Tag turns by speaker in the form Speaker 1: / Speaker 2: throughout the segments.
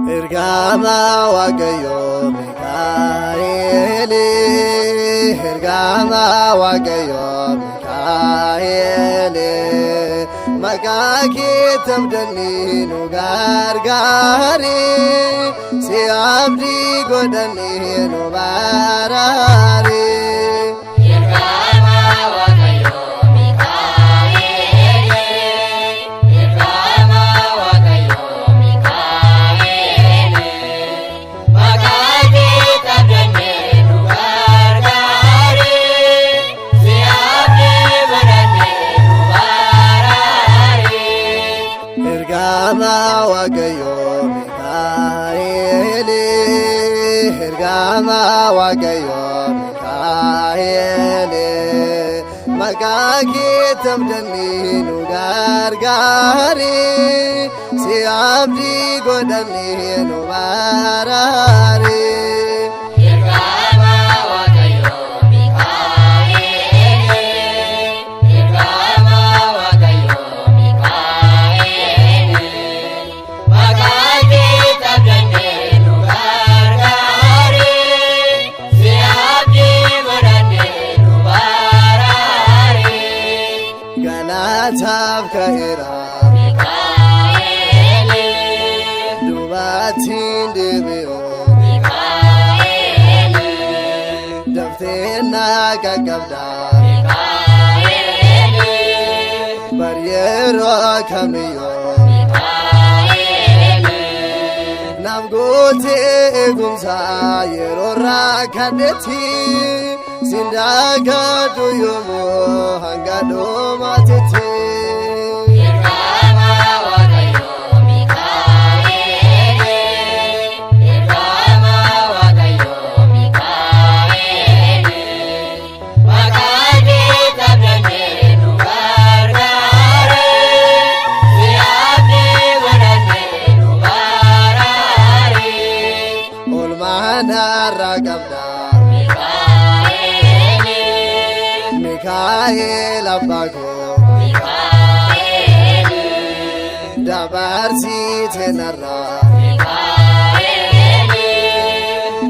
Speaker 1: Ergama Waaqayyo Mikaa'eli, Ergama Waaqayyo Mikaa'eli, maqaa keetti abdannee nu gargaari, si abdii godhannee nu baraari. Ergama Waaqayyo Mikaa'eli, Ergama Waaqayyo Mikaa'eli, maqaa keetti abdannee nu gargaari, si abdii godhannee nu baraari. Galataaf ka'eera
Speaker 2: Mikaa'eli,
Speaker 1: duubaatiin deebi'oo
Speaker 2: Mikaa'eli,
Speaker 1: daftee naa qaqqabda
Speaker 2: Mikaa'eli,
Speaker 1: bari yeroo kamiyyuu
Speaker 2: Mikaa'eli,
Speaker 1: naaf gootee eegumsa yeroo rakkadhetti sindaagadhu yoomuu hanga dhumaatetti.
Speaker 2: Ergama Waaqayyo Mikaa'eli, Ergama Waaqayyo Mikaa'eli, maqaa keetti abdannee nu gargaari, si abdii godhannee nu baraari.
Speaker 1: Oolmaa narraa qabda Mikaa'el abbaa koo
Speaker 2: Mikaa'eli,
Speaker 1: dabarsitee narraa
Speaker 2: Mikaa'eli,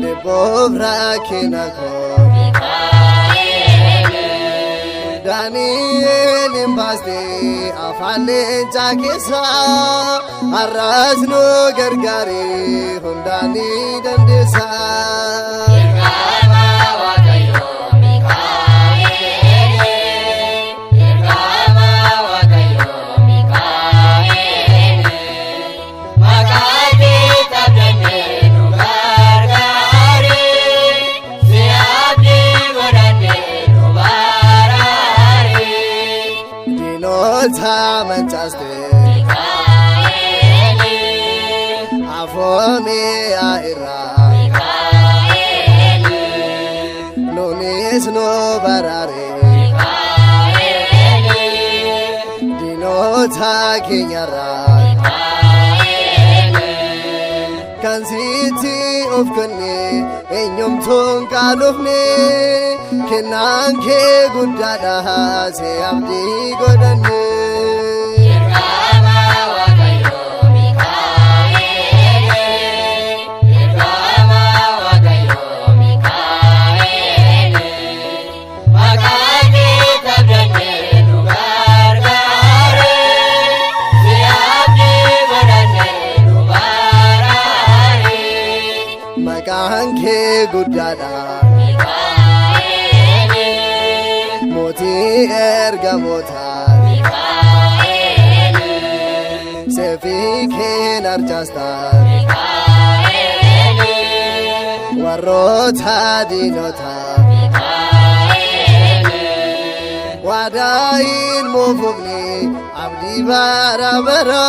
Speaker 1: dhibboof rakkina koo
Speaker 2: Mikaa'eli,
Speaker 1: Daani'elin baastee afaan leencaa keessa har'as nu gargaari hundaan ni dandeessa.
Speaker 2: Ergama Waaqayyo Mikaa'eli, Ergama Waaqayyo Mikaa'eli, maqaa keetti abdannee nu gargaari, si abdii godhannee nu baraari.
Speaker 1: Diinota mancaastee
Speaker 2: Mikaa'eli,
Speaker 1: afoomiyaa irraa
Speaker 2: Mikaa'eli,
Speaker 1: nunis nu baraare
Speaker 2: Mikaa'eli,
Speaker 1: diinota keenyarraa
Speaker 2: Mikaa'eli,
Speaker 1: kan sitti of kenne eenyumtuun qaanofne kennaan kee guddaadha si abdii godhanne.
Speaker 2: Ergama Waaqayyo Mikaa'eli, Ergama Waaqayyo Mikaa'eli, maqaa keetti abdannee nu gargaari, si abdii godhannee nu baraari.
Speaker 1: Maqaan kee guddaadha
Speaker 2: Mikaa'eli,
Speaker 1: mootii ergamootaa
Speaker 2: Mikaa'eli,
Speaker 1: seefii keen arjaastaa
Speaker 2: Mikaa'eli,
Speaker 1: warroota diinotaa
Speaker 2: Mikaa'eli,
Speaker 1: waadaayin muufufni abdii bara bara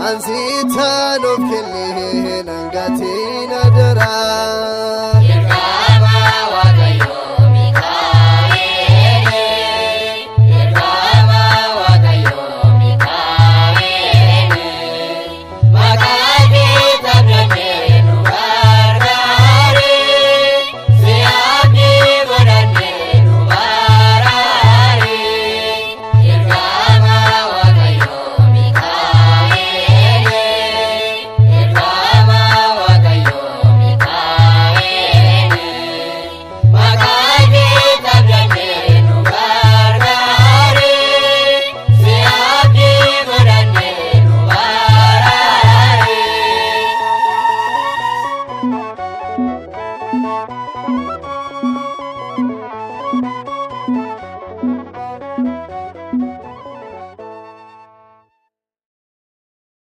Speaker 1: ansiitaan of kenne nangatiin adara.